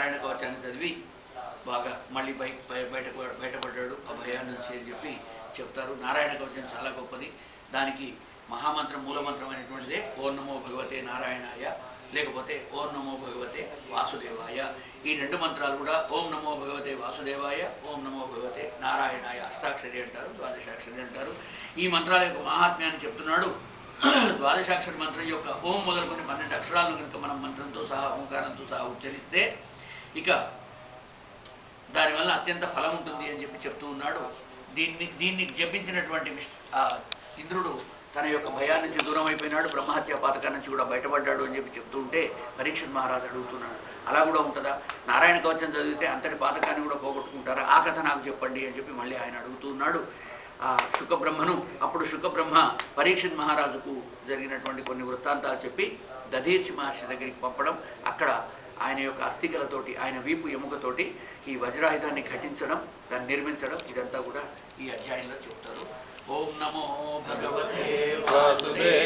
నారాయణ కవచాన్ని చదివి బాగా మళ్ళీ బయటపడ్డాడు ఆ భయాన్ని నుంచి అని చెప్పి చెప్తారు. నారాయణ కవచం చాలా గొప్పది. దానికి మహామంత్రం మూలమంత్రం అనేటువంటిదే ఓం నమో భగవతే నారాయణాయ, లేకపోతే ఓం నమో భగవతే వాసుదేవాయ. ఈ రెండు మంత్రాలు కూడా ఓం నమో భగవతే వాసుదేవాయ, ఓం నమో భగవతే నారాయణాయ అష్టాక్షరి అంటారు, ద్వాదశాక్షరి అంటారు. ఈ మంత్రాల యొక్క మహాత్మ్యాన్ని చెప్తున్నాడు. ద్వాదశాక్షరి మంత్రం యొక్క ఓం మొదలుకొని 12 అక్షరాలను కనుక మనం మంత్రంతో సహా ఓంకారంతో సహా ఉచ్చరిస్తే ఇక దానివల్ల అత్యంత ఫలం ఉంటుంది అని చెప్పి చెప్తూ ఉన్నాడు. దీన్ని జపించినటువంటి ఇంద్రుడు తన యొక్క భయాన్ని నుంచి దూరం అయిపోయినాడు, బ్రహ్మహత్య పాతకాన్ని నుంచి కూడా బయటపడ్డాడు అని చెప్పి చెప్తూ ఉంటే పరీక్షిత్ మహారాజు అడుగుతున్నాడు, అలా కూడా ఉంటుందా? నారాయణ కవచం చదివితే అంతటి పాతకాన్ని కూడా పోగొట్టుకుంటారా? ఆ కథ నాకు చెప్పండి అని చెప్పి మళ్ళీ ఆయన అడుగుతూ ఉన్నాడు శుకబ్రహ్మను. అప్పుడు శుకబ్రహ్మ పరీక్షిత్ మహారాజుకు జరిగినటువంటి కొన్ని వృత్తాంతాలు చెప్పి దధీర్చి మహర్షి దగ్గరికి పంపడం, అక్కడ ఆయన యొక్క అస్థికలతోటి, ఆయన వీపు ఎముకతోటి ఈ వజ్రాయుధాన్ని ఘటించడం, దాన్ని నిర్మించడం, ఇదంతా కూడా ఈ అధ్యాయంలో చెప్తారు. ఓం నమో భగవతే వాసుదేవాయ.